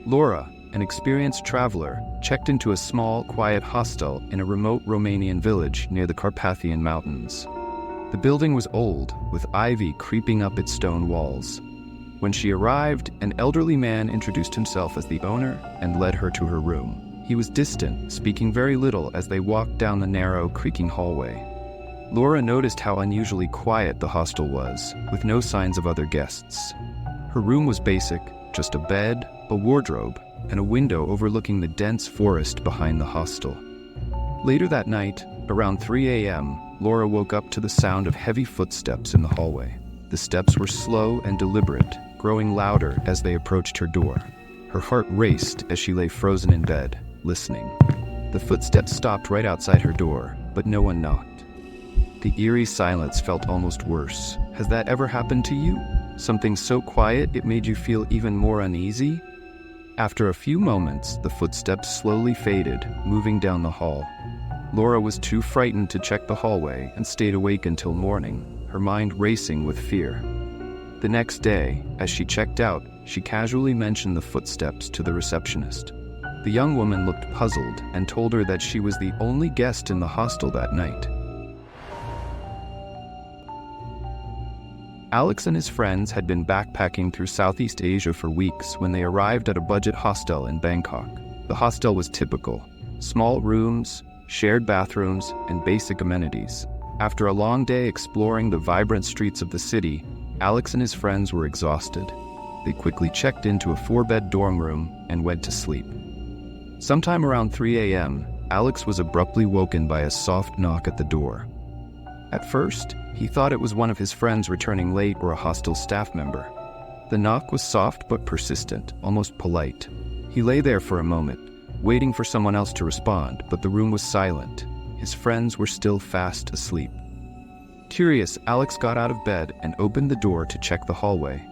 Laura, an experienced traveler, checked into a small, quiet hostel in a remote Romanian village near the Carpathian Mountains. The building was old, with ivy creeping up its stone walls. When she arrived, an elderly man introduced himself as the owner and led her to her room. He was distant, speaking very little as they walked down the narrow, creaking hallway. Laura noticed how unusually quiet the hostel was, with no signs of other guests. Her room was basic, just a bed, a wardrobe, and a window overlooking the dense forest behind the hostel. Later that night, around 3 a.m., Laura woke up to the sound of heavy footsteps in the hallway. The steps were slow and deliberate, growing louder as they approached her door. Her heart raced as she lay frozen in bed, listening. The footsteps stopped right outside her door, but no one knocked. The eerie silence felt almost worse. Has that ever happened to you? Something so quiet it made you feel even more uneasy? After a few moments, the footsteps slowly faded, moving down the hall. Laura was too frightened to check the hallway and stayed awake until morning, her mind racing with fear. The next day, as she checked out, she casually mentioned the footsteps to the receptionist. The young woman looked puzzled and told her that she was the only guest in the hostel that night. Alex and his friends had been backpacking through Southeast Asia for weeks when they arrived at a budget hostel in Bangkok. The hostel was typical: small rooms, shared bathrooms, and basic amenities. After a long day exploring the vibrant streets of the city, Alex and his friends were exhausted. They quickly checked into a 4-bed dorm room and went to sleep. Sometime around 3 a.m., Alex was abruptly woken by a soft knock at the door. At first, he thought it was one of his friends returning late or a hostel staff member. The knock was soft but persistent, almost polite. He lay there for a moment, waiting for someone else to respond, but the room was silent. His friends were still fast asleep. Curious, Alex got out of bed and opened the door to check the hallway.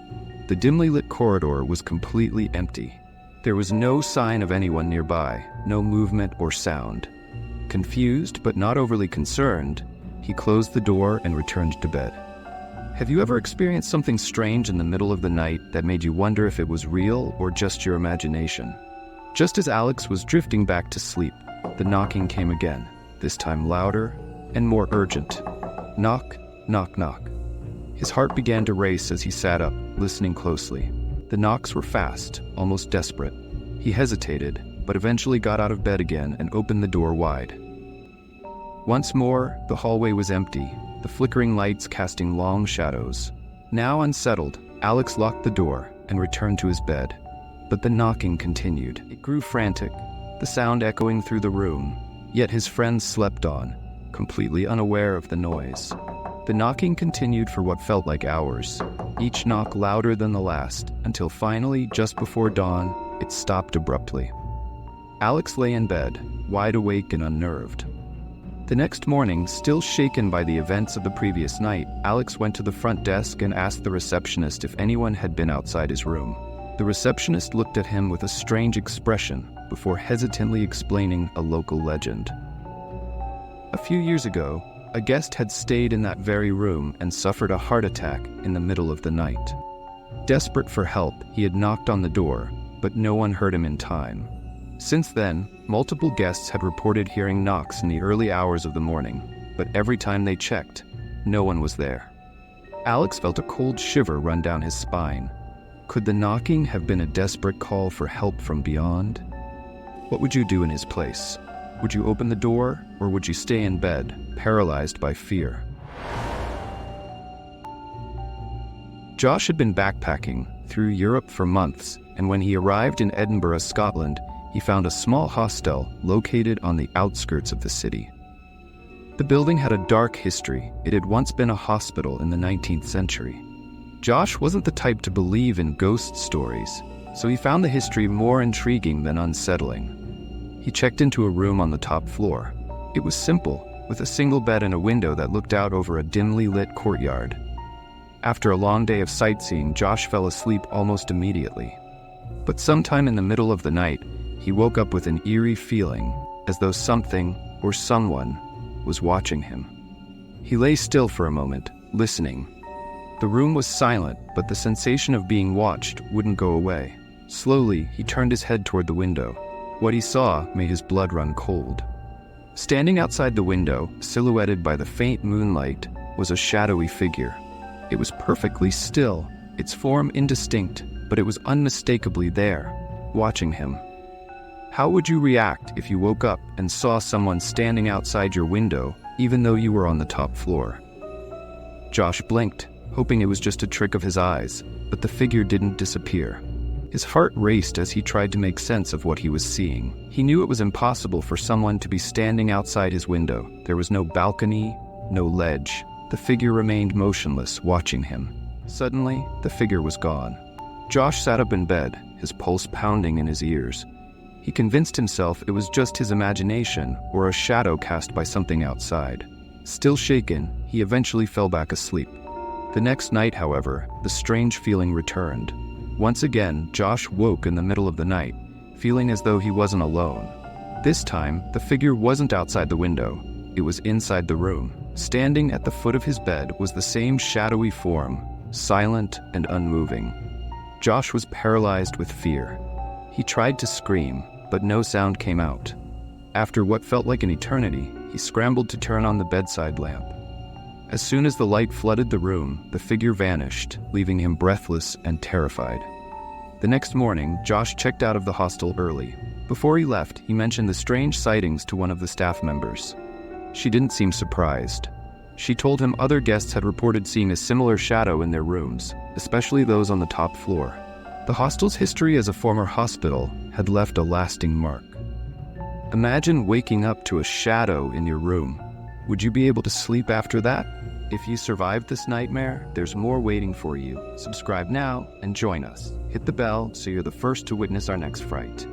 The dimly lit corridor was completely empty. There was no sign of anyone nearby, no movement or sound. Confused but not overly concerned, he closed the door and returned to bed. Have you ever experienced something strange in the middle of the night that made you wonder if it was real or just your imagination? Just as Alex was drifting back to sleep, the knocking came again, this time louder and more urgent. Knock, knock, knock. His heart began to race as he sat up, listening closely. The knocks were fast, almost desperate. He hesitated, but eventually got out of bed again and opened the door wide. Once more, the hallway was empty, the flickering lights casting long shadows. Now unsettled, Alex locked the door and returned to his bed. But the knocking continued. It grew frantic, the sound echoing through the room. Yet his friends slept on, completely unaware of the noise. The knocking continued for what felt like hours, each knock louder than the last, until finally, just before dawn, it stopped abruptly. Alex lay in bed, wide awake and unnerved. The next morning, still shaken by the events of the previous night, Alex went to the front desk and asked the receptionist if anyone had been outside his room. The receptionist looked at him with a strange expression before hesitantly explaining a local legend. A few years ago, a guest had stayed in that very room and suffered a heart attack in the middle of the night. Desperate for help, he had knocked on the door, but no one heard him in time. Since then, multiple guests had reported hearing knocks in the early hours of the morning, but every time they checked, no one was there. Alex felt a cold shiver run down his spine. Could the knocking have been a desperate call for help from beyond? What would you do in his place? Would you open the door, or would you stay in bed, paralyzed by fear? Josh had been backpacking through Europe for months, and when he arrived in Edinburgh, Scotland, he found a small hostel located on the outskirts of the city. The building had a dark history. It had once been a hospital in the 19th century. Josh wasn't the type to believe in ghost stories, so he found the history more intriguing than unsettling. He checked into a room on the top floor. It was simple, with a single bed and a window that looked out over a dimly lit courtyard. After a long day of sightseeing, Josh fell asleep almost immediately. But sometime in the middle of the night, he woke up with an eerie feeling, as though something or someone was watching him. He lay still for a moment, listening. The room was silent, but the sensation of being watched wouldn't go away. Slowly, he turned his head toward the window. What he saw made his blood run cold. Standing outside the window, silhouetted by the faint moonlight, was a shadowy figure. It was perfectly still, its form indistinct, but it was unmistakably there, watching him. How would you react if you woke up and saw someone standing outside your window, even though you were on the top floor? Josh blinked, hoping it was just a trick of his eyes, but the figure didn't disappear. His heart raced as he tried to make sense of what he was seeing. He knew it was impossible for someone to be standing outside his window. There was no balcony, no ledge. The figure remained motionless, watching him. Suddenly, the figure was gone. Josh sat up in bed, his pulse pounding in his ears. He convinced himself it was just his imagination or a shadow cast by something outside. Still shaken, he eventually fell back asleep. The next night, however, the strange feeling returned. Once again, Josh woke in the middle of the night, feeling as though he wasn't alone. This time, the figure wasn't outside the window. It was inside the room. Standing at the foot of his bed was the same shadowy form, silent and unmoving. Josh was paralyzed with fear. He tried to scream, but no sound came out. After what felt like an eternity, he scrambled to turn on the bedside lamp. As soon as the light flooded the room, the figure vanished, leaving him breathless and terrified. The next morning, Josh checked out of the hostel early. Before he left, he mentioned the strange sightings to one of the staff members. She didn't seem surprised. She told him other guests had reported seeing a similar shadow in their rooms, especially those on the top floor. The hostel's history as a former hospital had left a lasting mark. Imagine waking up to a shadow in your room. Would you be able to sleep after that? If you survived this nightmare, there's more waiting for you. Subscribe now and join us. Hit the bell so you're the first to witness our next fright.